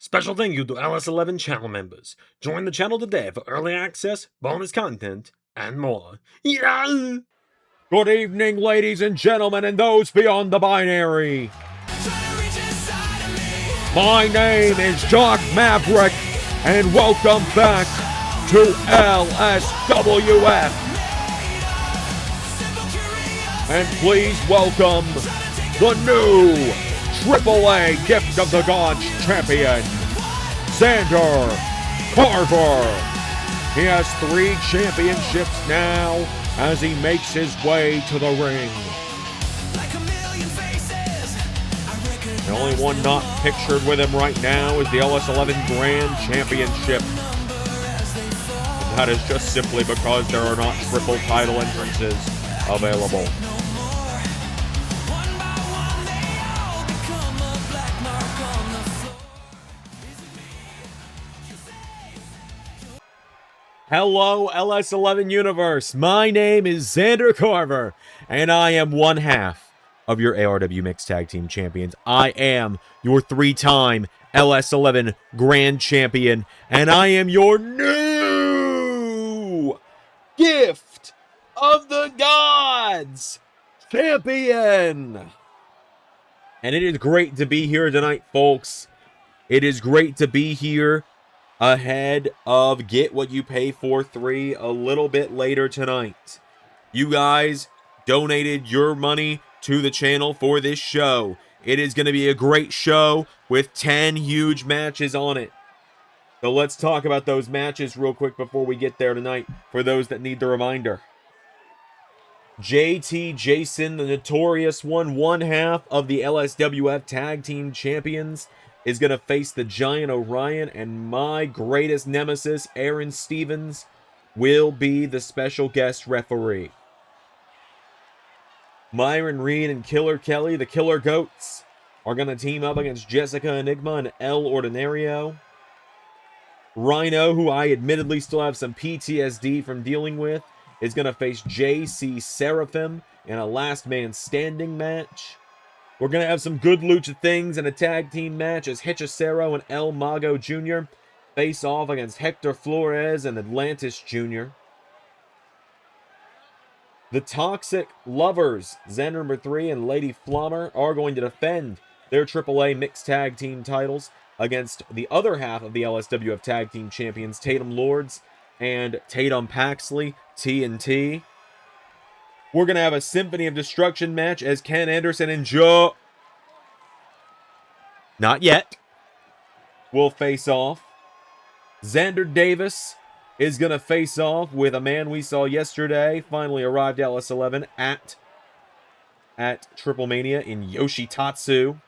Special thank you to LS11 channel members. Join the channel today for early access, bonus content, and more. Yeah! Good evening, ladies and gentlemen, and those beyond the binary. My name is Jaquez Maverick, and welcome back to LSWF. And please welcome the new AAA Gift of the Gods champion, Zander Carver. He has 3 championships now as he makes his way to the ring. The only one not pictured with him right now is the LS11 Grand Championship. And that is just simply because there are not triple title entrances available. Hello, LS11 Universe. My name is Zander Carver, and I am one half of your ARW Mixed Tag Team Champions. I am your 3-time LS11 Grand Champion, and I am your new Gift of the Gods Champion. And it is great to be here tonight, folks. It is great to be here ahead of Get What You Pay For 3 a little bit later tonight. You guys donated your money to the channel for this show. It is going to be a great show with 10 huge matches on it. So let's talk about those matches real quick before we get there tonight, for those that need the reminder. JT Jason, the notorious one half of the LSWF Tag Team Champions, is going to face the Giant Orion, and my greatest nemesis, Aaron Stevens, will be the special guest referee. Myron Reed and Killer Kelly, the Killer Goats, are going to team up against Jessica Enigma and El Ordinario. Rhino, who I admittedly still have some PTSD from dealing with, is going to face JC Seraphim in a last man standing match. We're going to have some good lucha things in a tag team match as Hechicero and El Mago Jr. face off against Hector Flores and Atlantis Jr. The Toxic Lovers, Xander number 3 and Lady Flommer, are going to defend their AAA Mixed Tag Team titles against the other half of the LSWF Tag Team Champions, Tatum Lords and Tatum Paxley, TNT. We're going to have a Symphony of Destruction match as Ken Anderson and Joe, not yet, will face off. Xander Davis is going to face off with a man we saw yesterday, finally arrived at LS11 at Triple Mania in Yoshitatsu.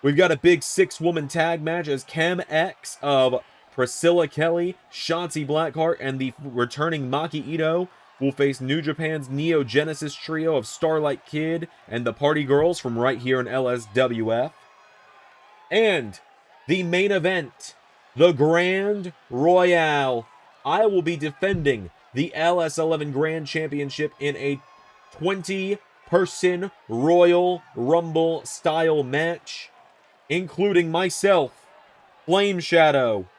We've got a big 6-woman tag match as Chem X of Priscilla Kelly, Shotzi Blackheart, and the returning Maki Ito will face New Japan's Neo Genesis trio of Starlight Kid and the Party Girls from right here in LSWF. And the main event, the Grand Royale. I will be defending the LS11 Grand Championship in a 20-person Royal Rumble style match, including myself, Flame Shadow,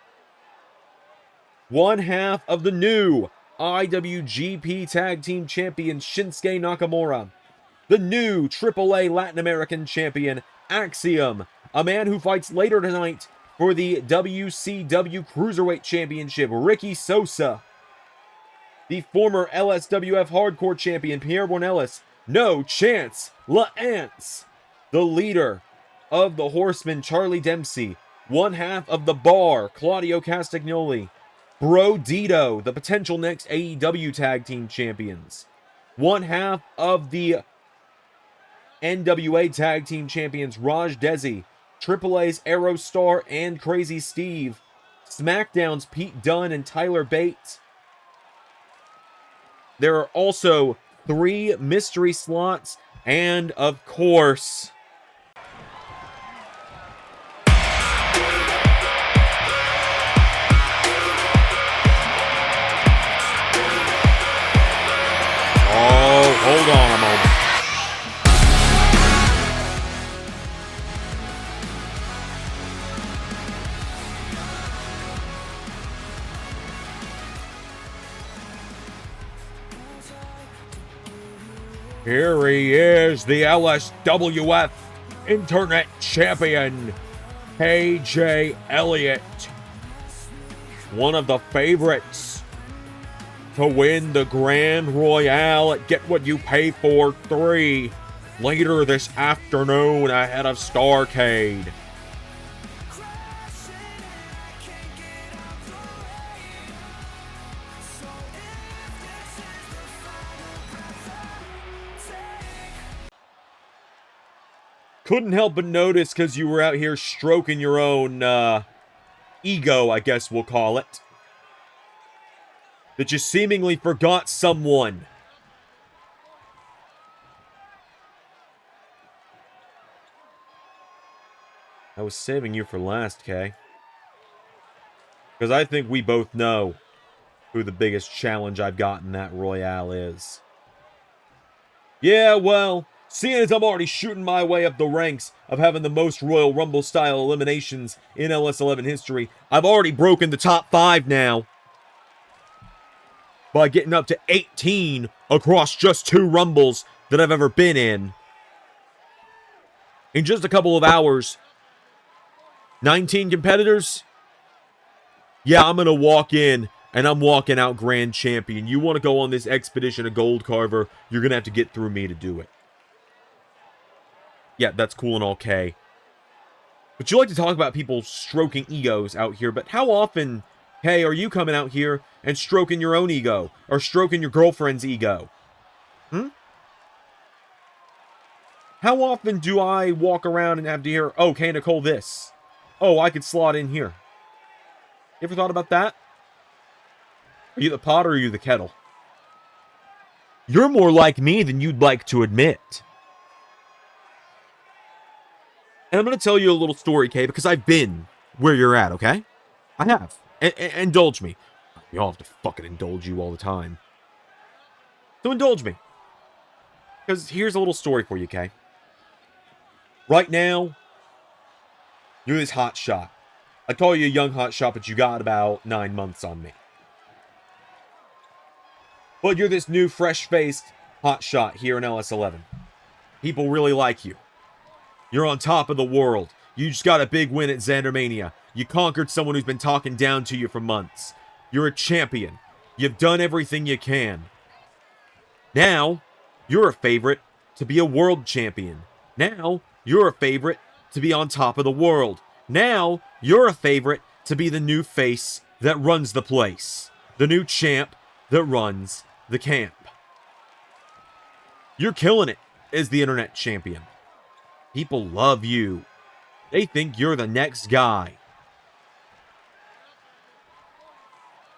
one half of the new IWGP Tag Team Champion Shinsuke Nakamura, the new AAA Latin American Champion Axiom, a man who fights later tonight for the WCW Cruiserweight Championship, Ricky Sosa, the former LSWF Hardcore Champion Pierre Bornelis, No Chance LaAnce, the leader of the Horsemen Charlie Dempsey, one half of the Bar Claudio Castagnoli, Bro Dito, the potential next AEW Tag Team Champions, one half of the NWA Tag Team Champions Raj Desi, AAA's Aerostar and Crazy Steve, SmackDown's Pete Dunne and Tyler Bates. There are also 3 mystery slots, and of course, hold on a moment. Here he is, the LSWF Internet Champion, KJ Elliott. One of the favorites to win the Grand Royale at Get What You Pay For 3 later this afternoon ahead of Starrcade. Couldn't help but notice because you were out here stroking your own ego, I guess we'll call it, that you seemingly forgot someone. I was saving you for last, Kay. Because I think we both know who the biggest challenge I've got in that Royale is. Yeah, well, seeing as I'm already shooting my way up the ranks of having the most Royal Rumble-style eliminations in LS11 history, I've already broken the top 5 now by getting up to 18 across just 2 Rumbles that I've ever been in. In just a couple of hours, 19 competitors? Yeah, I'm going to walk in, and I'm walking out Grand Champion. You want to go on this expedition of Gold Carver, you're going to have to get through me to do it. Yeah, that's cool and all, Kay. But you like to talk about people stroking egos out here, but how often, Kay, are you coming out here and stroking your own ego? Or stroking your girlfriend's ego? How often do I walk around and have to hear, oh, Kay Nicole this? Oh, I could slot in here. You ever thought about that? Are you the pot or are you the kettle? You're more like me than you'd like to admit. And I'm going to tell you a little story, Kay, because I've been where you're at, okay? I have. Indulge me. We all have to fucking indulge you all the time. So indulge me. Because here's a little story for you, Kay. Right now, you're this hot shot. I call you a young hot shot, but you got about 9 months on me. But you're this new, fresh-faced hot shot here in LS11. People really like you. You're on top of the world. You just got a big win at Xandermania. You conquered someone who's been talking down to you for months. You're a champion. You've done everything you can. Now, you're a favorite to be a world champion. Now, you're a favorite to be on top of the world. Now, you're a favorite to be the new face that runs the place. The new champ that runs the camp. You're killing it as the internet champion. People love you. They think you're the next guy.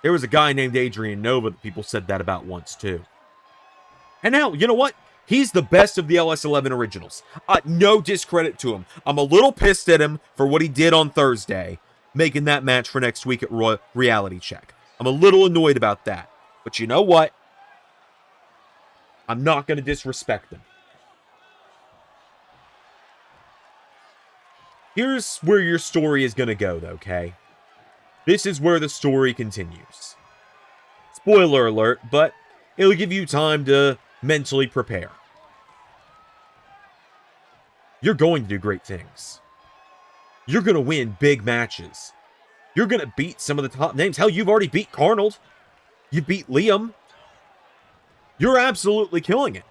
There was a guy named Adrian Nova that people said that about once too. And now, you know what? He's the best of the LS11 originals. No discredit to him. I'm a little pissed at him for what he did on Thursday, making that match for next week at Reality Check. I'm a little annoyed about that. But you know what? I'm not going to disrespect him. Here's where your story is going to go, though, okay? This is where the story continues. Spoiler alert, but it'll give you time to mentally prepare. You're going to do great things. You're going to win big matches. You're going to beat some of the top names. Hell, you've already beat Carnold. You beat Liam. You're absolutely killing it.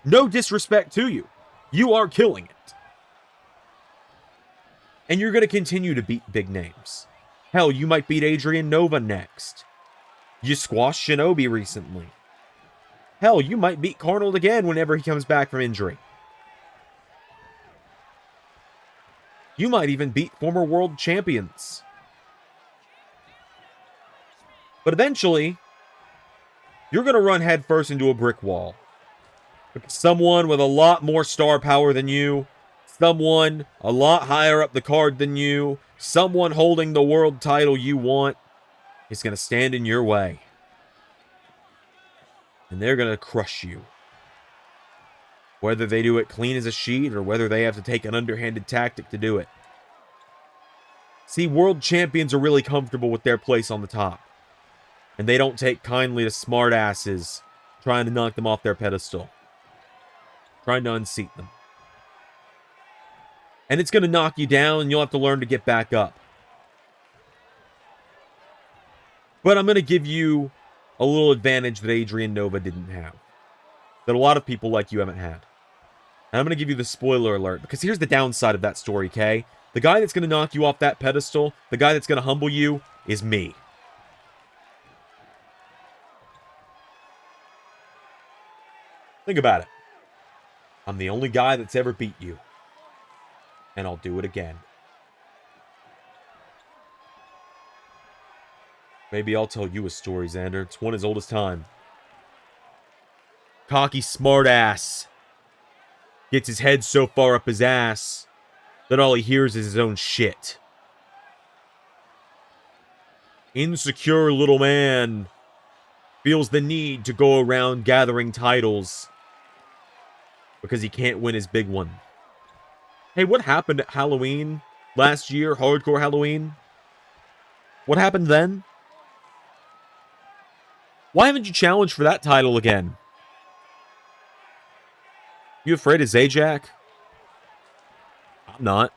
No disrespect to you. You are killing it. And you're going to continue to beat big names. Hell, you might beat Adrian Nova next. You squashed Shinobi recently. Hell, you might beat Carnold again whenever he comes back from injury. You might even beat former world champions. But eventually, you're going to run headfirst into a brick wall. Because someone with a lot more star power than you, someone a lot higher up the card than you, someone holding the world title you want, is going to stand in your way. And they're going to crush you. Whether they do it clean as a sheet or whether they have to take an underhanded tactic to do it. See, world champions are really comfortable with their place on the top. And they don't take kindly to smartasses trying to knock them off their pedestal, trying to unseat them. And it's going to knock you down, and you'll have to learn to get back up. But I'm going to give you a little advantage that Adrian Nova didn't have, that a lot of people like you haven't had. And I'm going to give you the spoiler alert, because here's the downside of that story, Kay. The guy that's going to knock you off that pedestal, the guy that's going to humble you, is me. Think about it. I'm the only guy that's ever beat you. And I'll do it again. Maybe I'll tell you a story, Zander. It's one as old as time. Cocky smartass gets his head so far up his ass that all he hears is his own shit. Insecure little man feels the need to go around gathering titles because he can't win his big one. Hey, what happened at Halloween last year? Hardcore Halloween? What happened then? Why haven't you challenged for that title again? You afraid of Zajac? I'm not.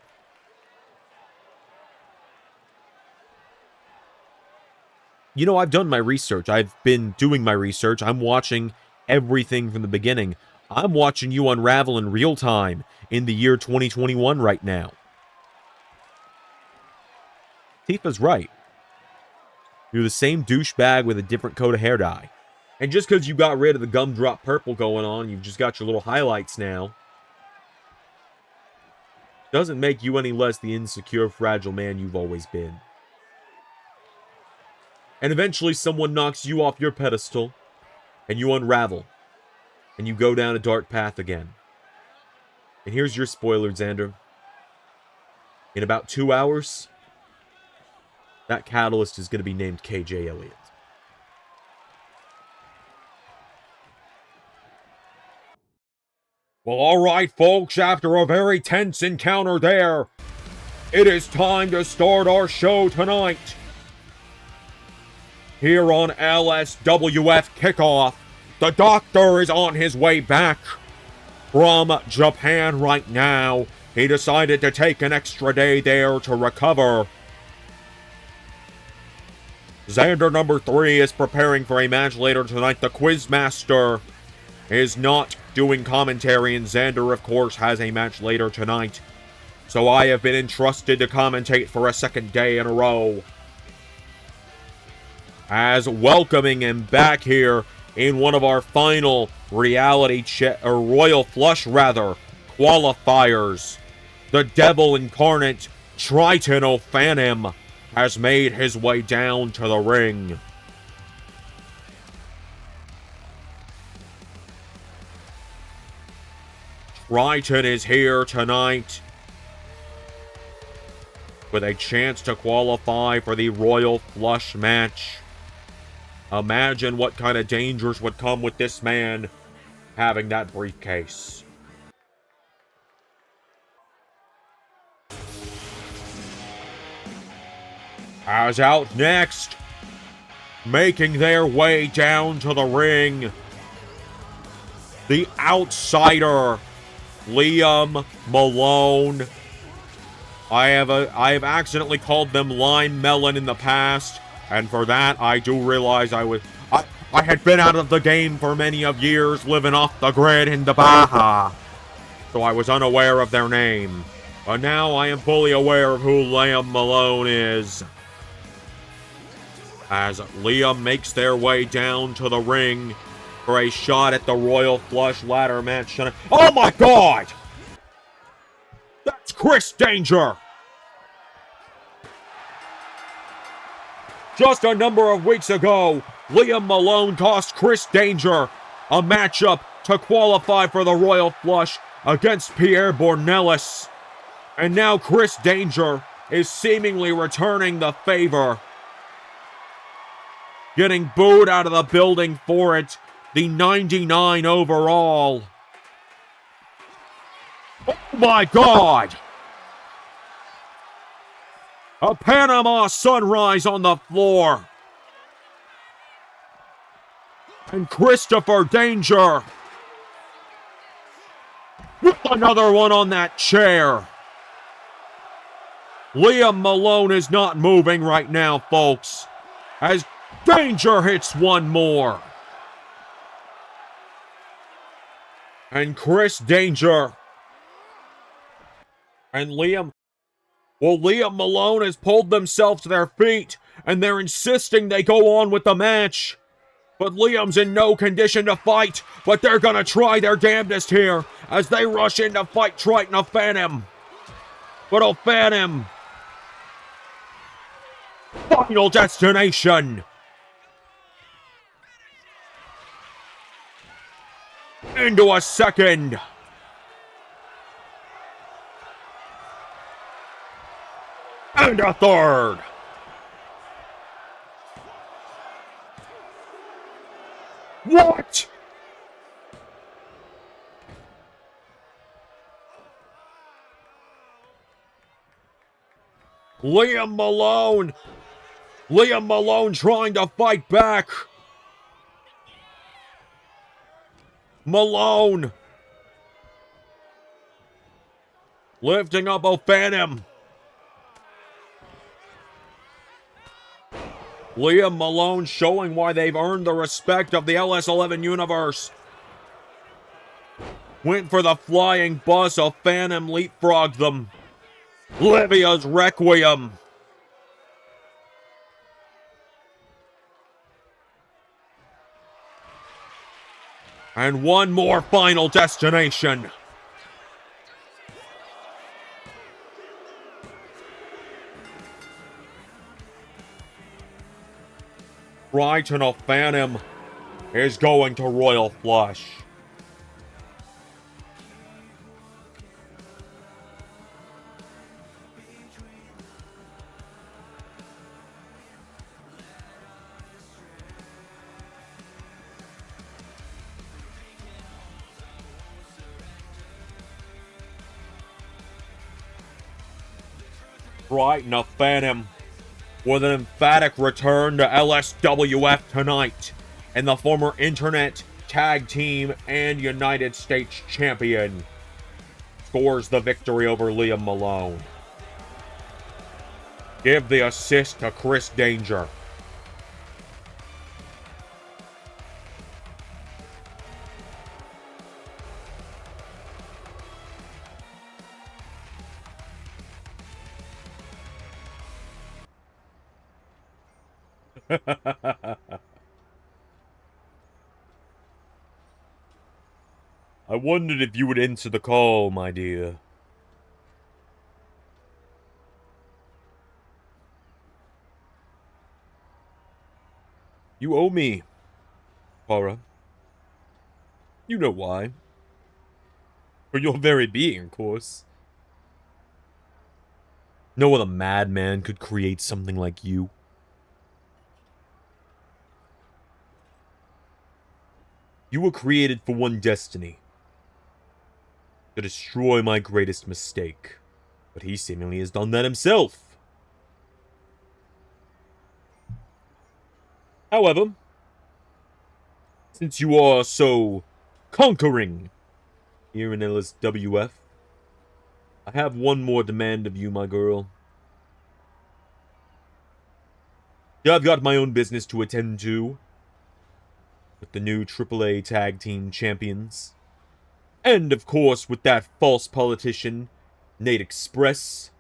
You know, I've done my research. I've been doing my research. I'm watching everything from the beginning. I'm watching you unravel in real time in the year 2021 right now. Tifa's right. You're the same douchebag with a different coat of hair dye. And just because you got rid of the gumdrop purple going on, you've just got your little highlights now, doesn't make you any less the insecure, fragile man you've always been. And eventually someone knocks you off your pedestal, and you unravel, and you go down a dark path again. And here's your spoiler, Zander. In about 2 hours, that catalyst is going to be named KJ Elliott. Well, alright, folks, after a very tense encounter there, it is time to start our show tonight. Here on LSWF Kickoff, the Doctor is on his way back from Japan right now. He decided to take an extra day there to recover. Zander number 3 is preparing for a match later tonight. The Quizmaster is not doing commentary, and Zander, of course, has a match later tonight. So I have been entrusted to commentate for a second day in a row. As welcoming him back here in one of our final Royal Flush, qualifiers, the Devil Incarnate, Triton O'Phanim, has made his way down to the ring. Triton is here tonight with a chance to qualify for the Royal Flush match. Imagine what kind of dangers would come with this man having that briefcase. As out next, making their way down to the ring, the outsider, Liam Malone. I have accidentally called them Lime Melon in the past, and for that I do realize I had been out of the game for many of years, living off the grid in the Baja, so I was unaware of their name. But now I am fully aware of who Liam Malone is. As Liam makes their way down to the ring for a shot at the Royal Flush ladder match tonight. Oh my God! That's Chris Danger! Just a number of weeks ago, Liam Malone cost Chris Danger a matchup to qualify for the Royal Flush against Pierre Bornelis. And now Chris Danger is seemingly returning the favor, getting booed out of the building for it. The 99 overall. Oh my God! A Panama Sunrise on the floor. And Christopher Danger with another one on that chair. Liam Malone is not moving right now, folks, as Danger hits one more. And Chris Danger and Liam Malone has pulled themselves to their feet, and they're insisting they go on with the match. But Liam's in no condition to fight, but they're gonna try their damnedest here as they rush in to fight Triton of Phantom. But oh, Phantom. Final Destination. Into a second. And a third. What? Liam Malone trying to fight back. Malone lifting up O'Phantom. Liam Malone showing why they've earned the respect of the LS11 universe. Went for the flying bus, O'Phantom leapfrogged them. Livia's Requiem. And one more Final Destination. Triton of Phantom is going to Royal Flush. Triton of Phantom with an emphatic return to LSWF tonight, and the former Internet Tag Team and United States Champion scores the victory over Liam Malone. Give the assist to Chris Danger. I wondered if you would answer the call, my dear. You owe me, Cora. You know why. For your very being, of course. No other madman could create something like you. You were created for one destiny. To destroy my greatest mistake. But he seemingly has done that himself. However, since you are so conquering here in LSWF, I have one more demand of you, my girl. Yeah, I've got my own business to attend to with the new AAA Tag Team Champions. And, of course, with that false politician, Nate Express.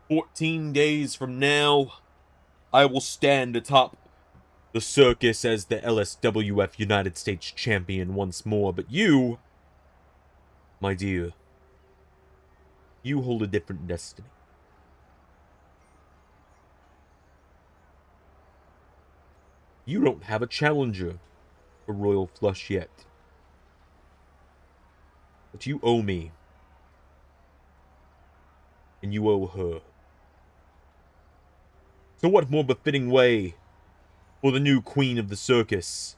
14 days from now, I will stand atop the circus as the LSWF United States Champion once more. But you, my dear, you hold a different destiny. You don't have a challenger for Royal Flush yet. But you owe me. And you owe her. So what more befitting way for the new queen of the circus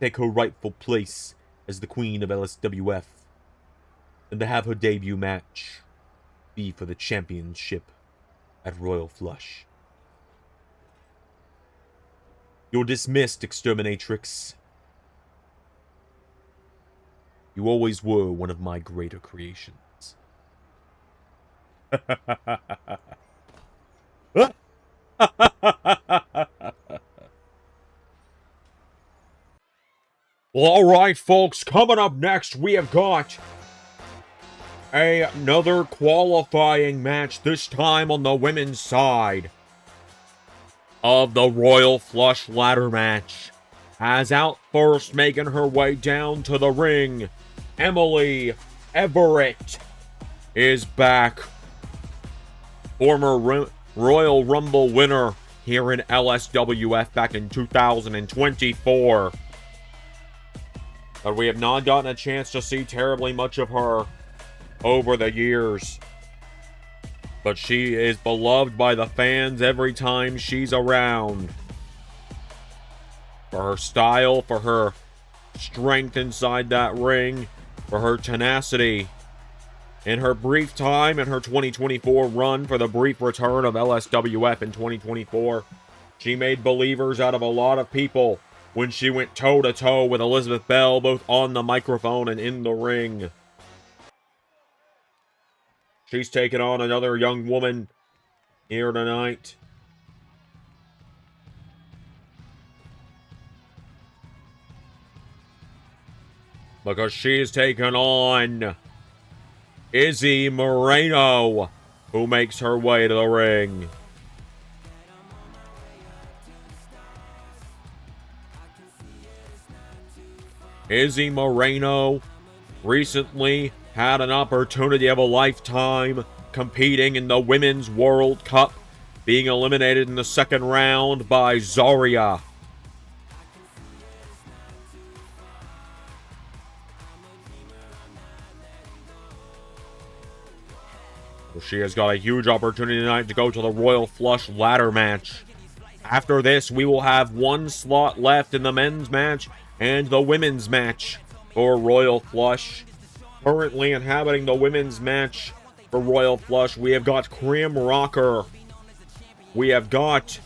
take her rightful place as the queen of LSWF than to have her debut match be for the championship at Royal Flush. You're dismissed, Exterminatrix. You always were one of my greater creations. Well, alright, folks, coming up next, we have got another qualifying match, this time on the women's side of the Royal Flush Ladder match. As out first, making her way down to the ring, Emily Everett is back. Former Royal Rumble winner here in LSWF back in 2024. But we have not gotten a chance to see terribly much of her over the years. But she is beloved by the fans every time she's around. For her style, for her strength inside that ring, for her tenacity. In her brief time in her 2024 run for the brief return of LSWF in 2024, she made believers out of a lot of people when she went toe-to-toe with Elizabeth Bell, both on the microphone and in the ring. She's taken on another young woman here tonight. Because she's taken on Izzy Moreno, who makes her way to the ring. Izzy Moreno recently had an opportunity of a lifetime competing in the Women's World Cup, being eliminated in the second round by Zarya. She has got a huge opportunity tonight to go to the Royal Flush Ladder match. After this, we will have one slot left in the men's match and the women's match for Royal Flush. Currently inhabiting the women's match for Royal Flush, we have got Krim Rocker. We have got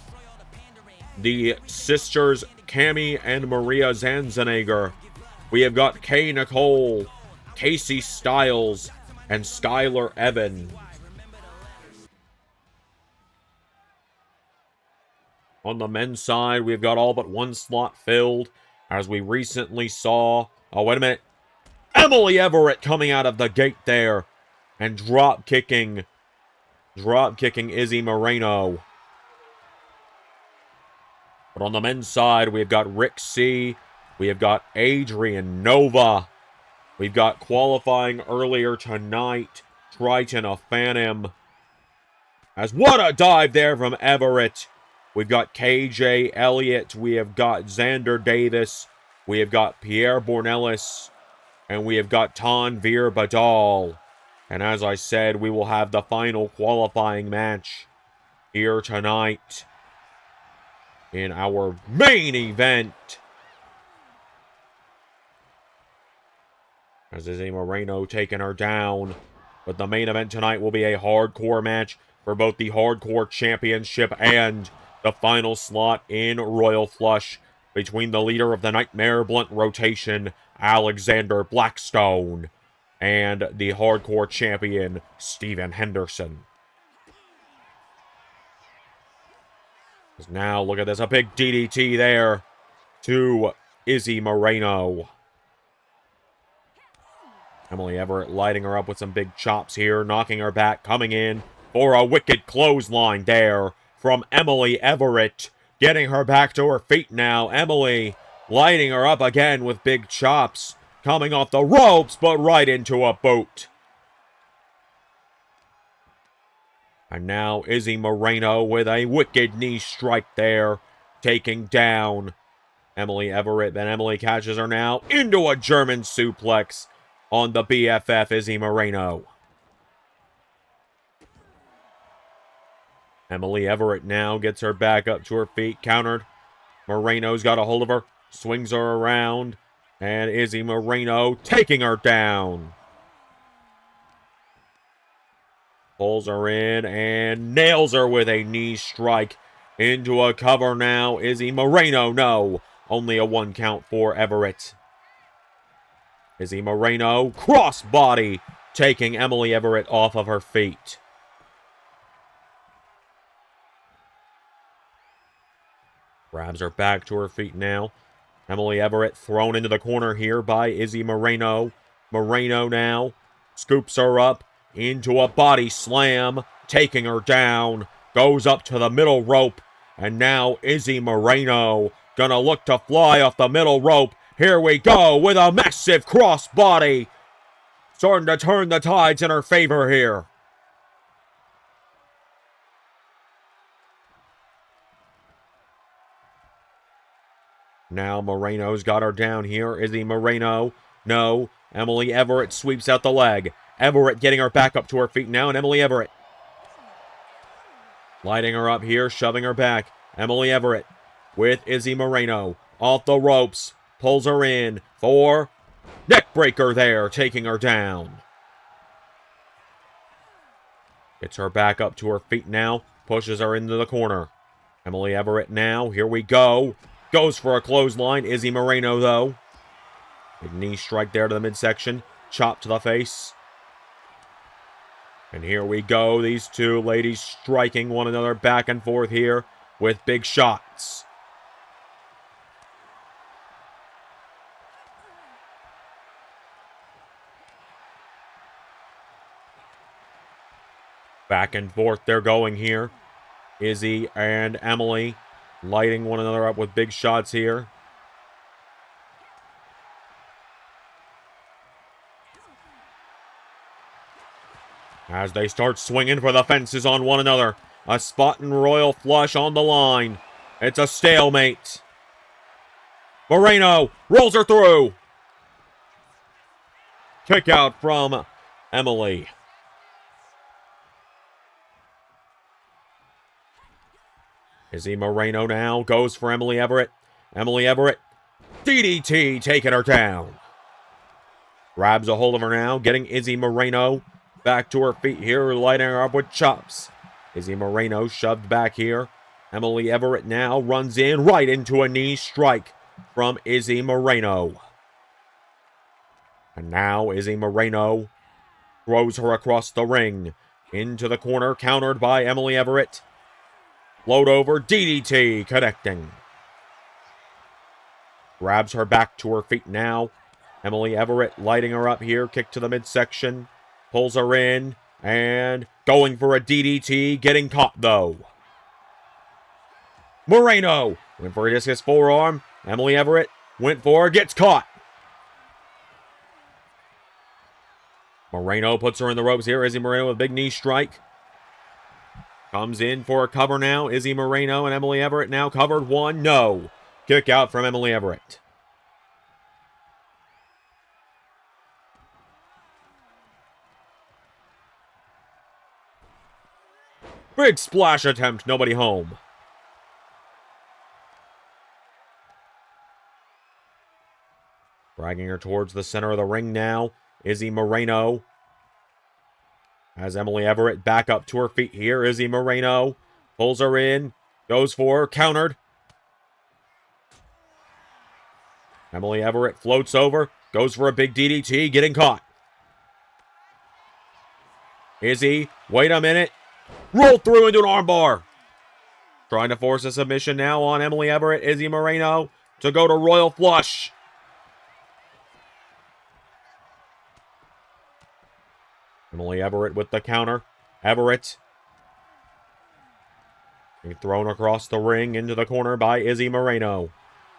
the sisters Cammie and Maria Zanzenegger. We have got Kay Nicole, Casey Styles, and Skylar Evans. On the men's side, we've got all but one slot filled, as we recently saw... Oh, wait a minute. Emily Everett coming out of the gate there and drop-kicking Izzy Moreno. But on the men's side, we've got Rick C. We have got Adrian Nova. We've got qualifying earlier tonight, Triton of Phantom. As what a dive there from Everett. We've got KJ Elliott. We have got Xander Davis. We have got Pierre Bornelis. And we have got Tanvir Badal. And as I said, we will have the final qualifying match here tonight in our main event. As Izzy Moreno taking her down. But the main event tonight will be a hardcore match for both the Hardcore Championship and the final slot in Royal Flush between the leader of the Nightmare Blunt rotation, Alexander Blackstone, and the Hardcore Champion, Steven Henderson. Now, look at this, a big DDT there to Izzy Moreno. Emily Everett lighting her up with some big chops here, knocking her back, coming in for a wicked clothesline there from Emily Everett, getting her back to her feet now. Emily lighting her up again with big chops, coming off the ropes, but right into a boot. And now Izzy Moreno with a wicked knee strike there, taking down Emily Everett. Then Emily catches her now into a German suplex on the BFF Izzy Moreno. Emily Everett now gets her back up to her feet, countered. Moreno's got a hold of her, swings her around, and Izzy Moreno taking her down. Pulls her in and nails her with a knee strike Into a cover now. Izzy Moreno. No. Only a 1 count for Everett. Izzy Moreno. Crossbody. Taking Emily Everett off of her feet. Grabs her back to her feet now. Emily Everett thrown into the corner here by Izzy Moreno. Moreno now scoops her up into a body slam, taking her down. Goes up to the middle rope. And now Izzy Moreno gonna look to fly off the middle rope. Here we go with a massive crossbody. Starting to turn the tides in her favor here. Now Moreno's got her down here. Izzy Moreno. No. Emily Everett sweeps out the leg. Everett getting her back up to her feet now. And Emily Everett lighting her up here. Shoving her back. Emily Everett with Izzy Moreno. Off the ropes. Pulls her in for neckbreaker there. Taking her down. Gets her back up to her feet now. Pushes her into the corner. Emily Everett now. Here we go. Goes for a clothesline. Izzy Moreno, though. Big knee strike there to the midsection. Chop to the face. And here we go. These two ladies striking one another back and forth here with big shots. Back and forth they're going here. Izzy and Emily lighting one another up with big shots here. As they start swinging for the fences on one another. A spot and royal flush on the line. It's a stalemate. Moreno rolls her through. Kick out from Emily. Izzy Moreno now goes for Emily Everett. Emily Everett. DDT taking her down. Grabs a hold of her now. Getting Izzy Moreno back to her feet here. Lighting her up with chops. Izzy Moreno shoved back here. Emily Everett now runs in right into a knee strike from Izzy Moreno. And now Izzy Moreno throws her across the ring. Into the corner. Countered by Emily Everett. Float over, DDT, connecting. Grabs her back to her feet now. Emily Everett lighting her up here. Kick to the midsection. Pulls her in. And going for a DDT. Getting caught, though. Moreno went for a discus forearm. Emily Everett went for it. Gets caught. Moreno puts her in the ropes here. Izzy Moreno with a big knee strike. Comes in for a cover now. Izzy Moreno and Emily Everett now covered. One. No. Kick out from Emily Everett. Big splash attempt. Nobody home. Dragging her towards the center of the ring now. Izzy Moreno. As Emily Everett back up to her feet here. Izzy Moreno pulls her in. Goes for her. Countered. Emily Everett floats over. Goes for a big DDT. Getting caught. Izzy. Wait a minute. Rolled through into an armbar. Trying to force a submission now on Emily Everett. Izzy Moreno to go to Royal Flush. Emily Everett with the counter. Everett. Being thrown across the ring into the corner by Izzy Moreno.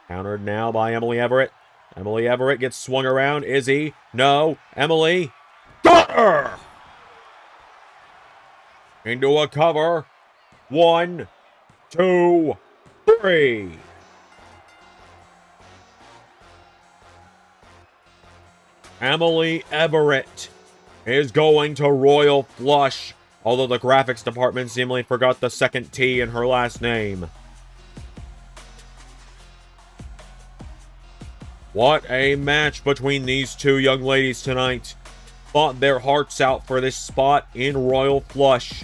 Countered now by Emily Everett. Emily Everett gets swung around. Izzy. No. Emily. Got her! Into a cover. 1, 2, 3. Emily Everett is going to Royal Flush, although the graphics department seemingly forgot the second T in her last name. What a match between these two young ladies tonight. Fought their hearts out for this spot in Royal Flush.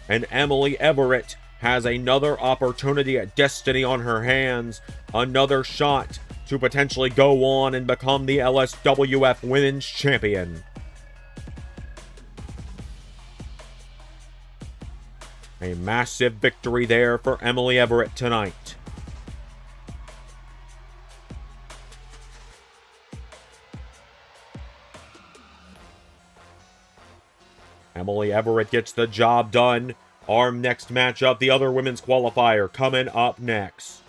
And Emily Everett has another opportunity at destiny on her hands, another shot to potentially go on and become the LSWF Women's Champion. A massive victory there for Emily Everett tonight. Emily Everett gets the job done. Our next matchup, the other women's qualifier, coming up next.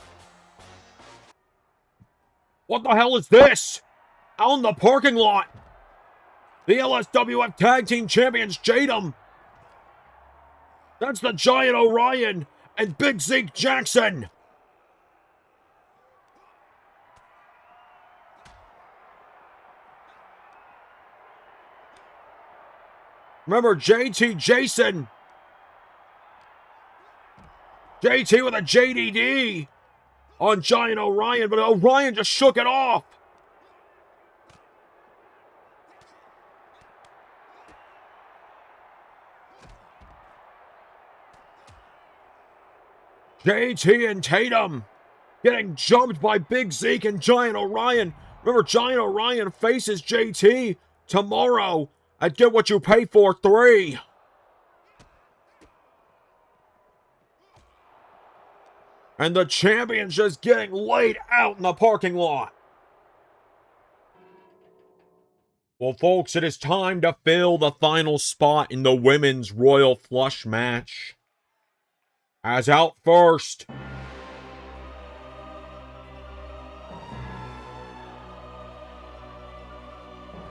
What the hell is this? Out in the parking lot. The LSWF Tag Team Champions, Jadem. That's the Giant Orion and Big Zeke Jackson. Remember JT Jason. JT with a JDD on Giant Orion, but Orion just shook it off. JT and Tatum getting jumped by Big Zeke and Giant Orion. Remember, Giant Orion faces JT tomorrow at Get What You Pay For 3. And the champion's just getting laid out in the parking lot. Well, folks, it is time to fill the final spot in the Women's Royal Flush match. As out first,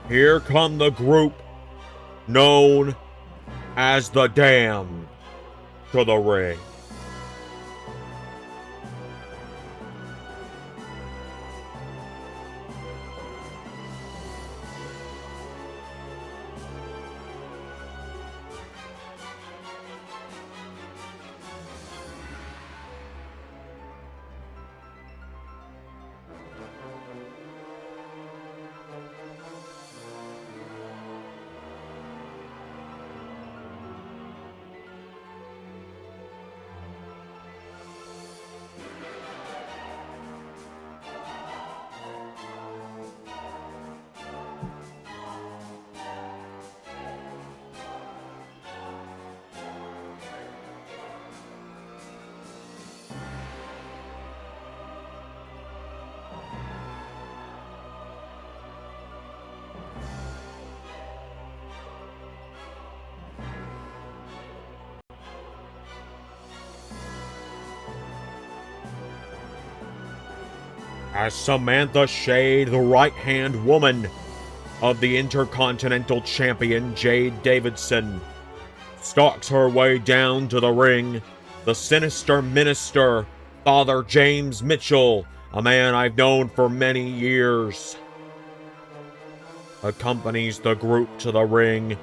here come the group known as the Damned to the ring. As Samantha Shade, the right-hand woman of the Intercontinental Champion Jade Davidson, stalks her way down to the ring, the sinister minister, Father James Mitchell, a man I've known for many years, accompanies the group to the ring.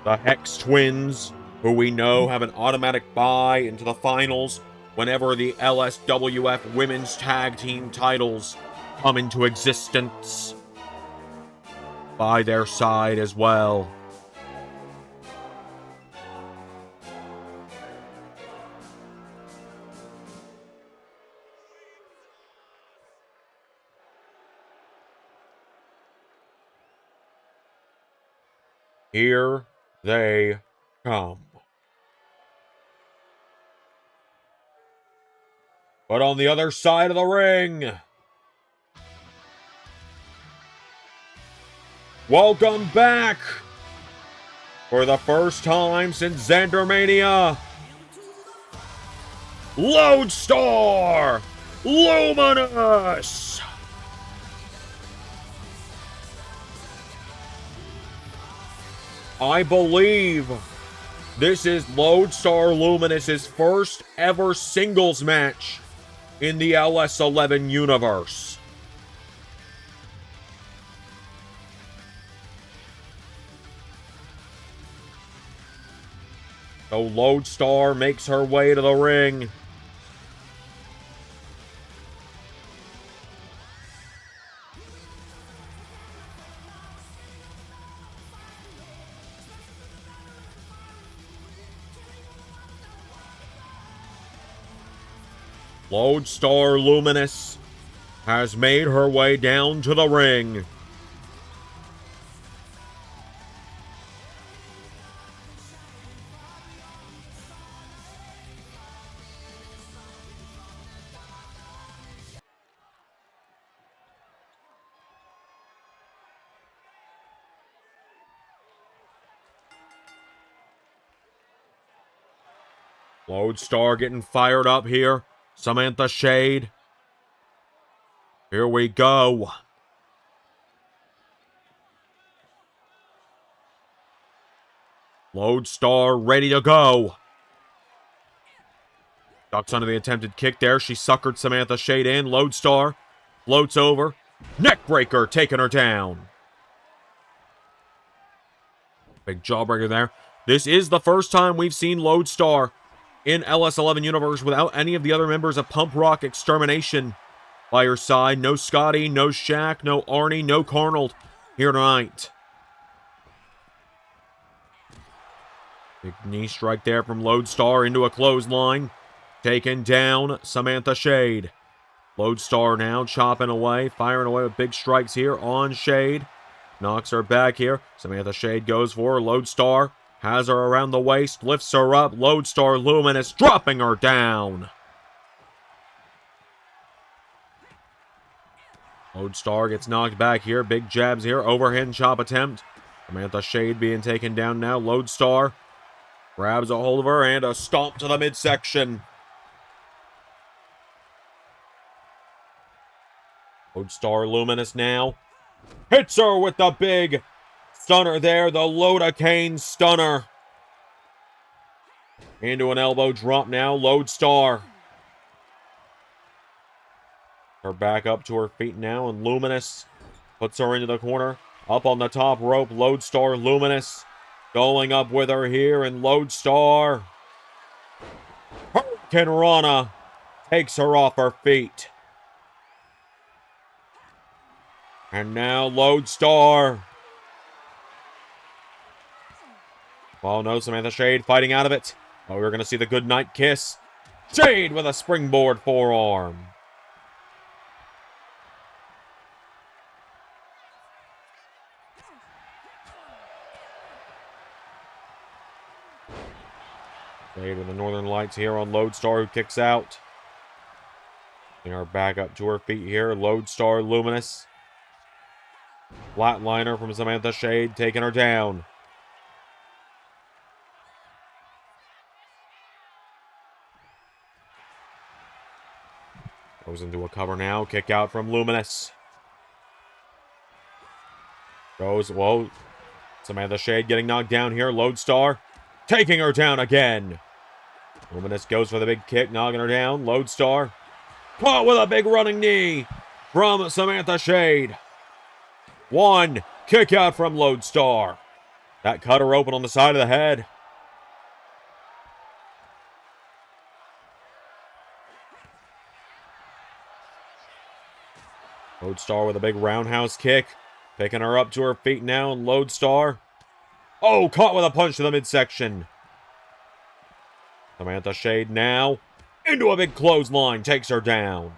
The Hex Twins, who we know have an automatic bye into the finals whenever the LSWF Women's Tag Team titles come into existence, by their side as well. Here they come. But on the other side of the ring, welcome back for the first time since Xandermania, Lodestar Luminous. I believe this is Lodestar Luminous's first ever singles match in the LS11 universe. So Lodestar makes her way to the ring. Lodestar Luminous has made her way down to the ring. Lodestar getting fired up here. Samantha Shade. Here we go. Lodestar ready to go. Ducks under the attempted kick there. She suckered Samantha Shade in. Lodestar floats over. Neckbreaker taking her down. Big jawbreaker there. This is the first time we've seen Lodestar in LS11 Universe without any of the other members of Pump Rock Extermination by her side. No Scotty, no Shaq, no Arnie, no Carnold here tonight. Big knee strike there from Lodestar into a clothesline. Taking down Samantha Shade. Lodestar now chopping away, firing away with big strikes here on Shade. Knocks her back here. Samantha Shade goes for her. Lodestar has her around the waist, lifts her up. Lodestar Luminous dropping her down. Lodestar gets knocked back here. Big jabs here. Overhand chop attempt. Samantha Shade being taken down now. Lodestar grabs a hold of her and a stomp to the midsection. Lodestar Luminous now hits her with the big stunner there. The Lidocaine stunner. Into an elbow drop now. Lodestar. Her back up to her feet now, and Luminous puts her into the corner. Up on the top rope, Lodestar Luminous going up with her here, and Lodestar Hurricane Rana takes her off her feet. And now Lodestar. Oh no, Samantha Shade fighting out of it. Oh, we're going to see the goodnight kiss. Shade with a springboard forearm. Shade with the Northern Lights here on Lodestar, who kicks out. Getting her back up to her feet here. Lodestar Luminous. Flatliner from Samantha Shade, taking her down. Goes into a cover now. Kick out from Luminous. Goes, whoa. Samantha Shade getting knocked down here. Lodestar taking her down again. Luminous goes for the big kick, knocking her down. Lodestar caught with a big running knee from Samantha Shade. One kick out from Lodestar. That cut her open on the side of the head. Lodestar with a big roundhouse kick. Picking her up to her feet now, and Lodestar. Oh, caught with a punch to the midsection. Samantha Shade now into a big clothesline. Takes her down.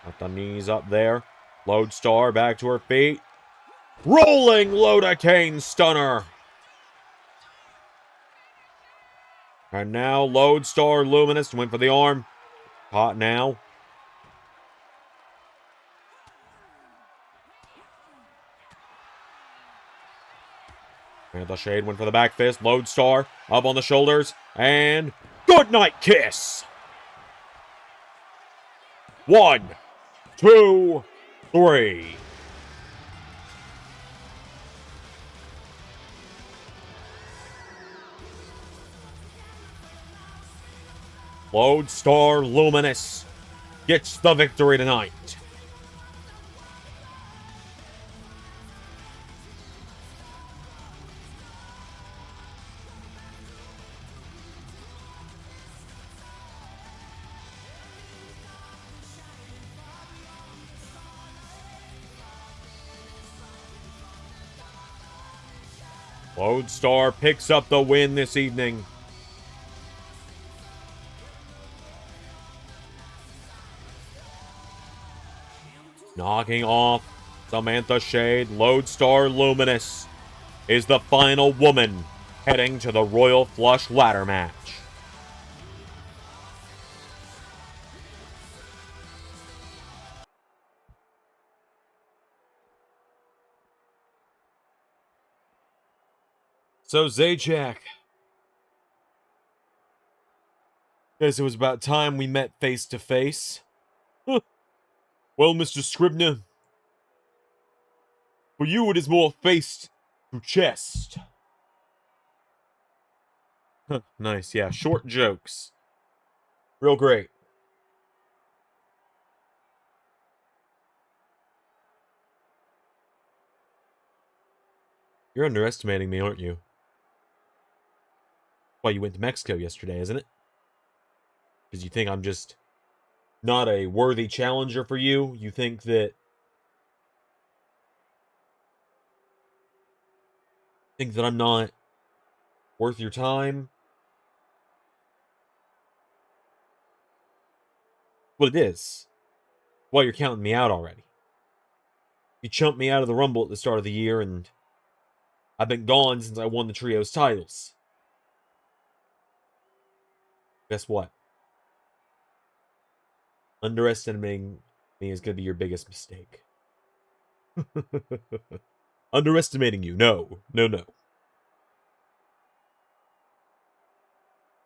Got the knees up there. Lodestar back to her feet. Rolling Lidocaine stunner. And now Lodestar Luminous went for the arm. Caught now. Samantha Shade went for the back fist. Lodestar up on the shoulders. And goodnight kiss. 1, 2, 3. Lodestar Luminous gets the victory tonight. Lodestar picks up the win this evening. Knocking off Samantha Shade, Lodestar Luminous is the final woman heading to the Royal Flush ladder match. So, Zajac, guess it was about time we met face to face. Well, Mr. Scribner, for you it is more face to chest. Nice, yeah, short jokes. Real great. You're underestimating me, aren't you? Why, you went to Mexico yesterday, isn't it? Because you think I'm just not a worthy challenger for you? You think that... I'm not worth your time? Well, it is. Why, you're counting me out already. You chumped me out of the Rumble at the start of the year, and I've been gone since I won the Trios titles. Guess what? Underestimating me is going to be your biggest mistake. Underestimating you. No.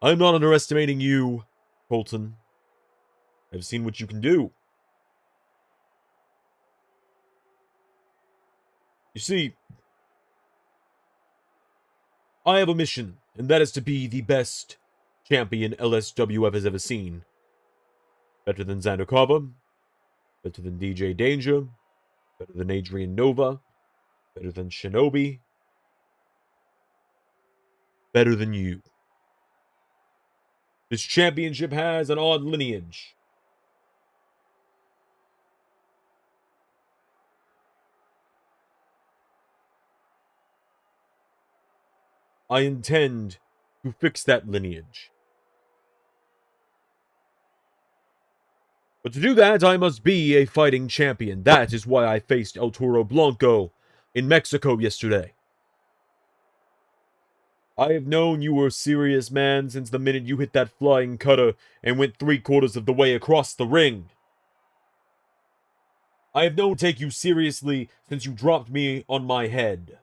I'm not underestimating you, Colton. I've seen what you can do. You see, I have a mission, and that is to be the best champion LSWF has ever seen. Better than Zander Carver, better than DJ Danger, better than Adrian Nova, better than Shinobi, better than you. This championship has an odd lineage. I intend to fix that lineage. But to do that, I must be a fighting champion. That is why I faced El Toro Blanco in Mexico yesterday. I have known you were a serious man since the minute you hit that flying cutter and went 3/4 of the way across the ring. I have known to take you seriously since you dropped me on my head.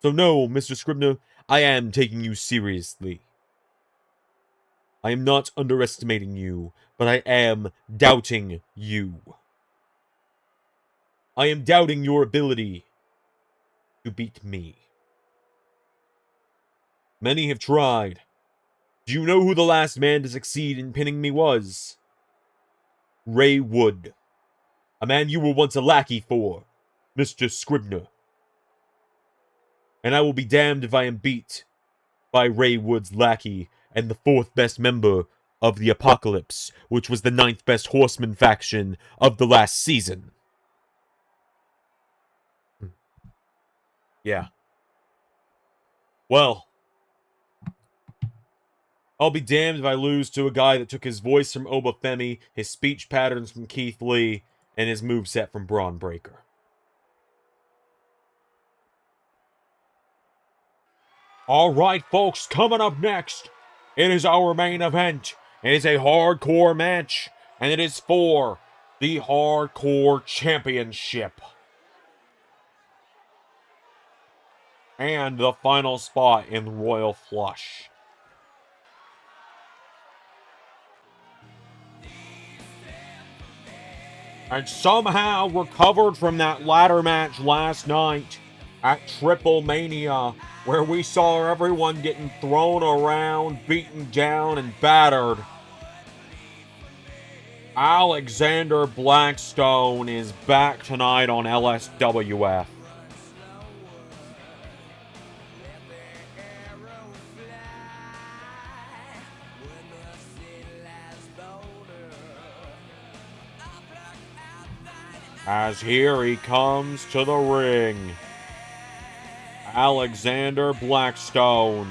So no, Mr. Scribner, I am taking you seriously. I am not underestimating you, but I am doubting you. I am doubting your ability to beat me. Many have tried. Do you know who the last man to succeed in pinning me was? Ray Wood. A man you were once a lackey for, Mr. Scribner. And I will be damned if I am beat by Ray Wood's lackey and the 4th best member of the Apocalypse, which was the 9th best Horseman faction of the last season. Yeah. Well, I'll be damned if I lose to a guy that took his voice from Obafemi, his speech patterns from Keith Lee, and his moveset from Braun Breaker. Alright, folks, coming up next, it is our main event. It is a hardcore match, and it is for the Hardcore Championship. And the final spot in Royal Flush. And somehow recovered from that ladder match last night at Triple Mania, where we saw everyone getting thrown around, beaten down, and battered. Alexander Blackstone is back tonight on LSWF. As here he comes to the ring. Alexander Blackstone.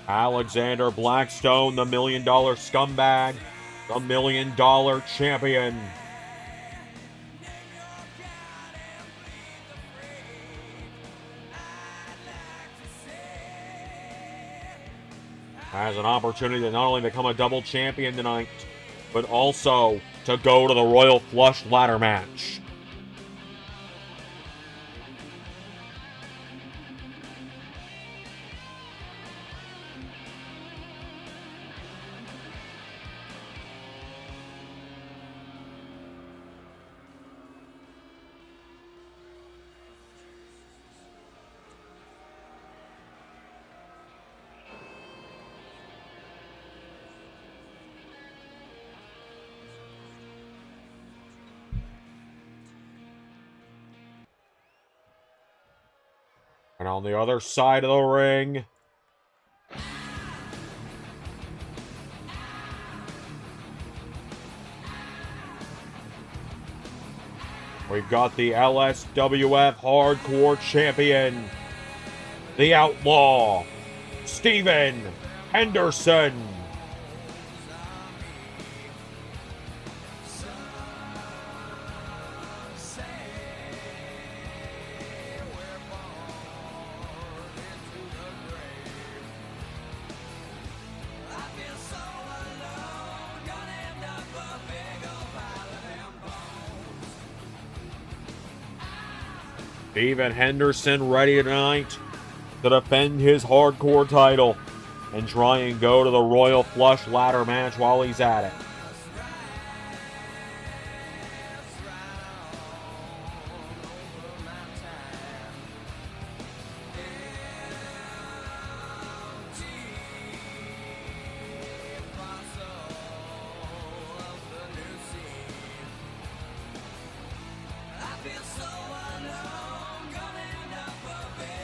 Alexander Blackstone, the $1 million scumbag, the $1 million champion. Has an opportunity to not only become a double champion tonight, but also to go to the Royal Flush ladder match. And on the other side of the ring, we've got the LSWF Hardcore Champion, the Outlaw, Steven Henderson. Steven Henderson ready tonight to defend his hardcore title and try and go to the Royal Flush ladder match while he's at it.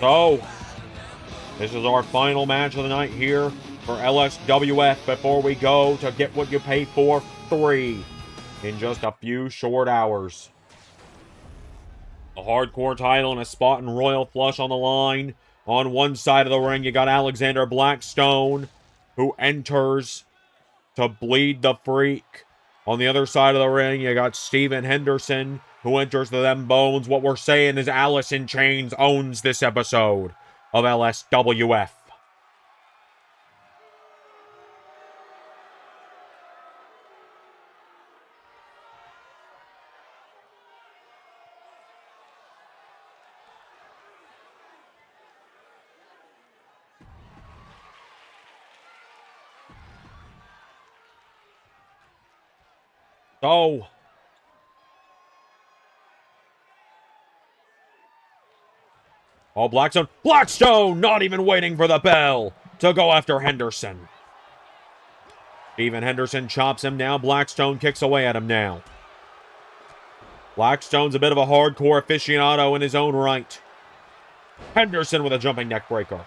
So, this is our final match of the night here for LSWF before we go to Get What You Pay For 3 in just a few short hours. A hardcore title and a spot in Royal Flush on the line. On one side of the ring, you got Alexander Blackstone, who enters to bleed the Freak. On the other side of the ring, you got Steven Henderson, who enters to them bones. What we're saying is Alice in Chains owns this episode of LSWF. So, Blackstone not even waiting for the bell to go after Henderson. Steven Henderson chops him down. Blackstone kicks away at him now. Blackstone's a bit of a hardcore aficionado in his own right. Henderson with a jumping neck breaker.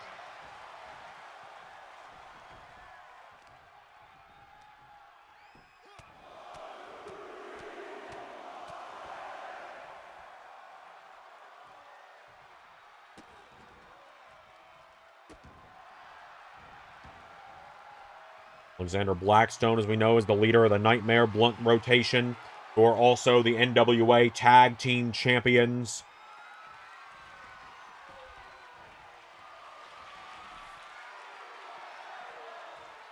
Alexander Blackstone, as we know, is the leader of the Nightmare Blunt rotation, who are also the NWA Tag Team Champions.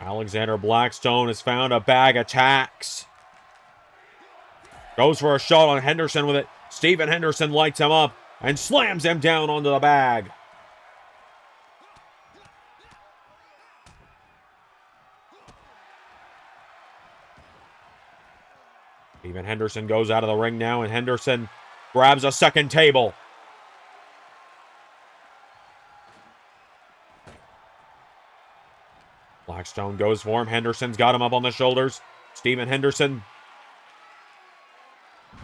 Alexander Blackstone has found a bag of tacks. Goes for a shot on Henderson with it. Steven Henderson lights him up and slams him down onto the bag. Steven Henderson goes out of the ring now, and Henderson grabs a second table. Blackstone goes for him. Henderson's got him up on the shoulders. Steven Henderson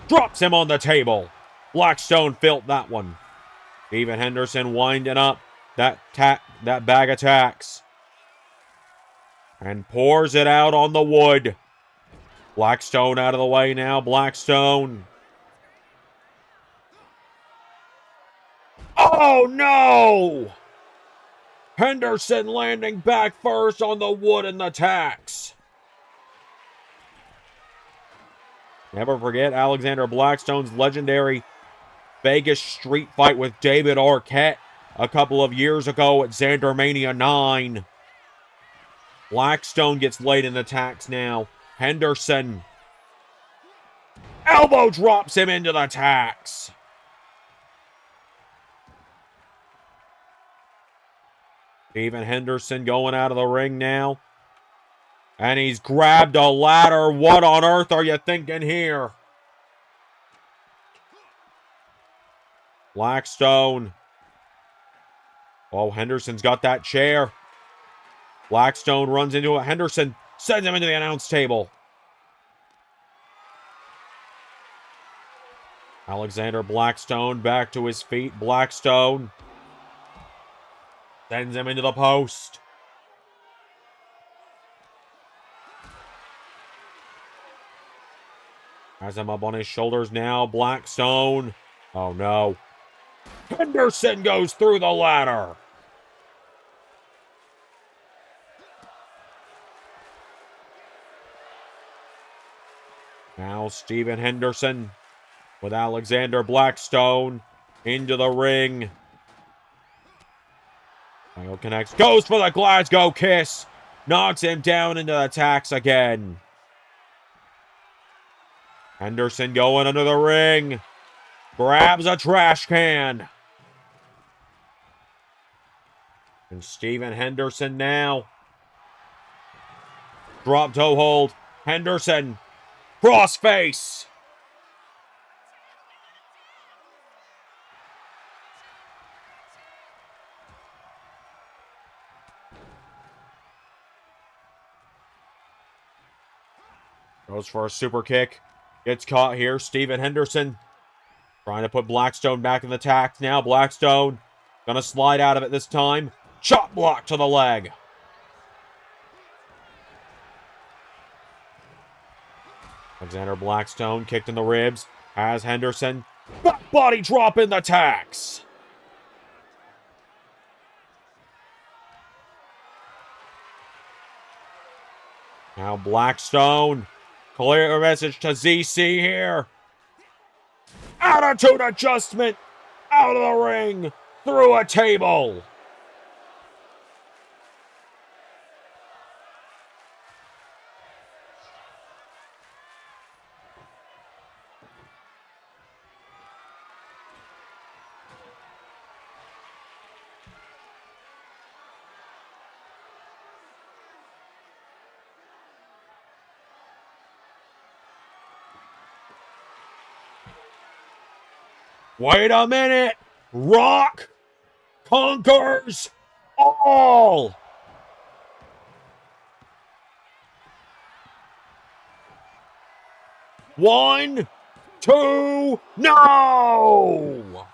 drops him on the table. Blackstone felt that one. Steven Henderson winding up that bag of tacks and pours it out on the wood. Blackstone out of the way now. Blackstone. Oh, no! Henderson landing back first on the wood and the tacks. Never forget Alexander Blackstone's legendary Vegas street fight with David Arquette a couple of years ago at Zander Mania 9. Blackstone gets laid in the tacks now. Henderson. Elbow drops him into the tacks. Steven Henderson going out of the ring now. And he's grabbed a ladder. What on earth are you thinking here? Blackstone. Oh, Henderson's got that chair. Blackstone runs into it. Henderson sends him into the announce table. Alexander Blackstone back to his feet. Blackstone sends him into the post. Has him up on his shoulders now. Blackstone. Oh no. Henderson goes through the ladder. Now Steven Henderson with Alexander Blackstone into the ring. Angle connects. Goes for the Glasgow kiss. Knocks him down into the tacks again. Henderson going under the ring. Grabs a trash can. And Steven Henderson now. Drop toe hold. Henderson. Crossface. Goes for a super kick. Gets caught here. Steven Henderson trying to put Blackstone back in the tacks now. Blackstone gonna slide out of it this time. Chop block to the leg. Alexander Blackstone kicked in the ribs. Has Henderson. Back body drop in the tacks. Now Blackstone. Clear message to ZC here. Attitude adjustment. Out of the ring. Through a table. Wait a minute. Rock conquers all. One, two, no!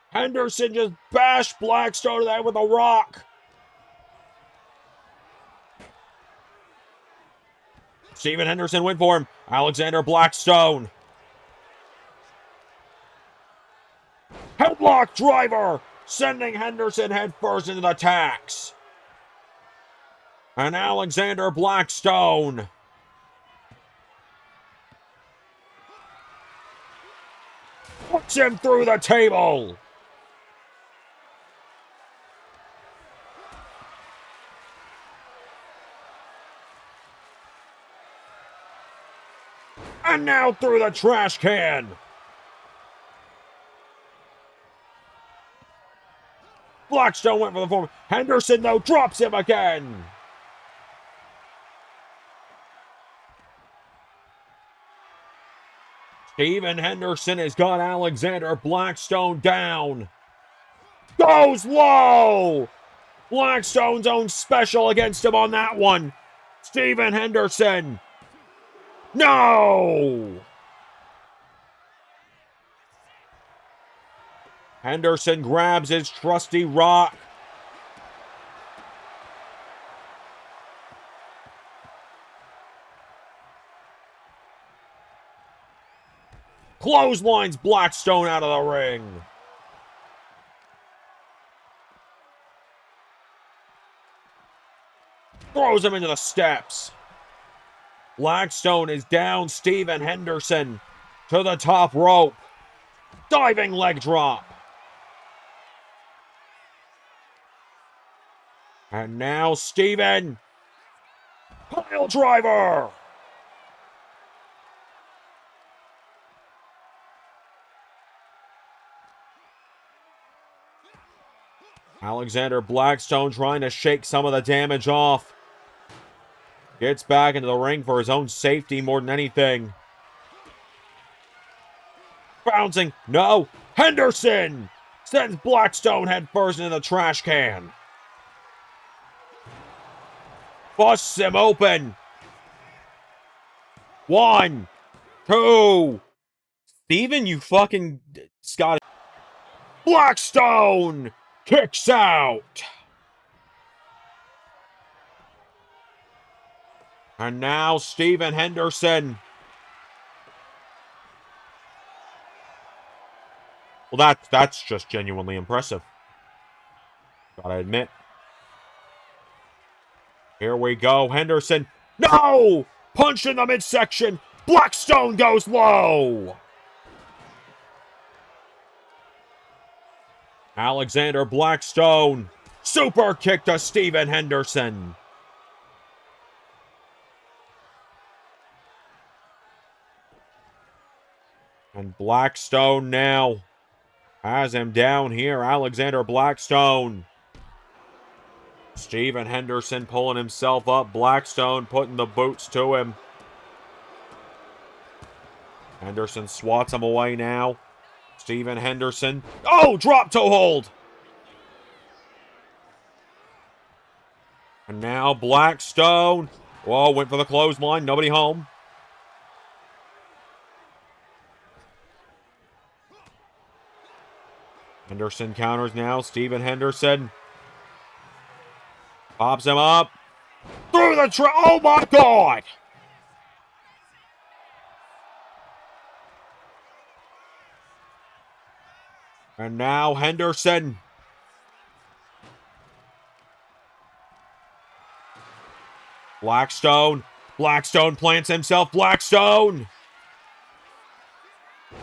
Henderson just bashed Blackstone to that with a rock. Steven Henderson went for him. Alexander Blackstone. Headlock driver, sending Henderson headfirst into the tacks. And Alexander Blackstone puts him through the table. And now through the trash can. Blackstone went for the form. Henderson, though, drops him again. Steven Henderson has got Alexander Blackstone down. Goes low. Blackstone's own special against him on that one. Steven Henderson. No. Henderson grabs his trusty rock. Clotheslines Blackstone out of the ring. Throws him into the steps. Blackstone is down. Steven Henderson to the top rope. Diving leg drop. And now Steven. Pile driver. Alexander Blackstone trying to shake some of the damage off. Gets back into the ring for his own safety more than anything. Bouncing. No. Henderson sends Blackstone head first into the trash can. Busts him open. 1, 2. Steven, you fucking Scotty. Blackstone kicks out. And now Steven Henderson. Well, that's just genuinely impressive. Gotta admit. Here we go. Henderson. No! Punch in the midsection. Blackstone goes low. Alexander Blackstone. Super kick to Steven Henderson. And Blackstone now has him down here. Alexander Blackstone. Steven Henderson pulling himself up. Blackstone putting the boots to him. Henderson swats him away now. Steven Henderson. Oh, drop toe hold. And now Blackstone. Whoa, went for the clothesline. Nobody home. Henderson counters now. Steven Henderson. Pops him up. Through the oh my God! And now Henderson. Blackstone. Blackstone plants himself. Blackstone.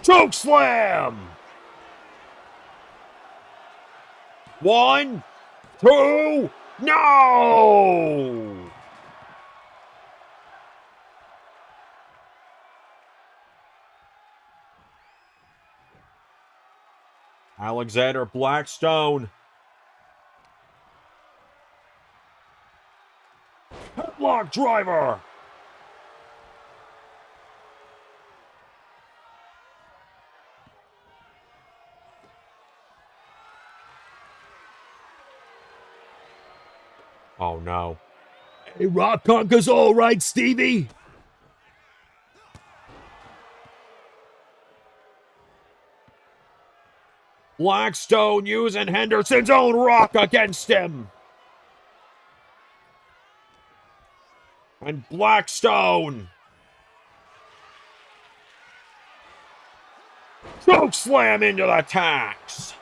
Choke slam. 1, 2. No! Alexander Blackstone. Headlock driver. Oh, no. Hey, Rock Conker's all right, Stevie. Blackstone using Henderson's own rock against him. And Blackstone. Choke slam into the tax.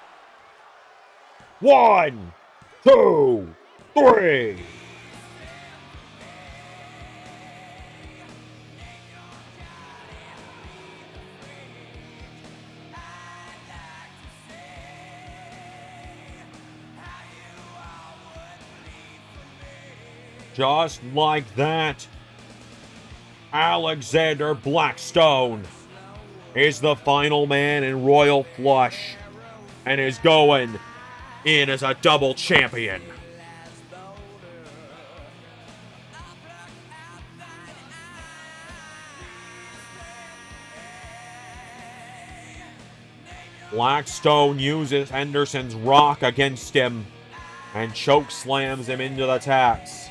1, 2, 3. Just like that, Alexander Blackstone is the final man in Royal Flush and is going in as a double champion. Blackstone uses Henderson's rock against him and choke slams him into the tax.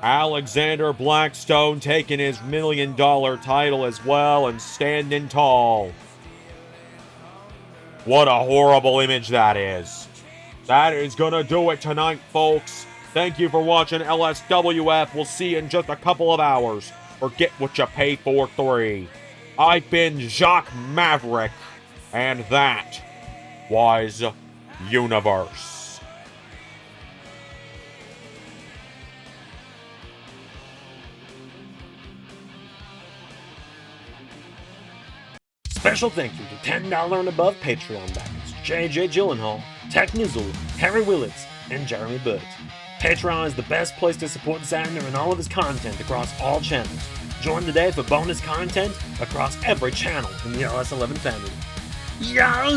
Alexander Blackstone taking his $1 million title as well and standing tall. What a horrible image that is. That is going to do it tonight, folks. Thank you for watching LSWF. We'll see you in just a couple of hours for Get What You Pay For 3. I've been Jaquez Maverick. And that was Universe. Special thank you to $10 and above Patreon backers JJ Gyllenhaal, Tech Nizzle, Harry Willetts, and Jeremy Burt. Patreon is the best place to support Zander and all of his content across all channels. Join today for bonus content across every channel in the LS11 family. Yeah!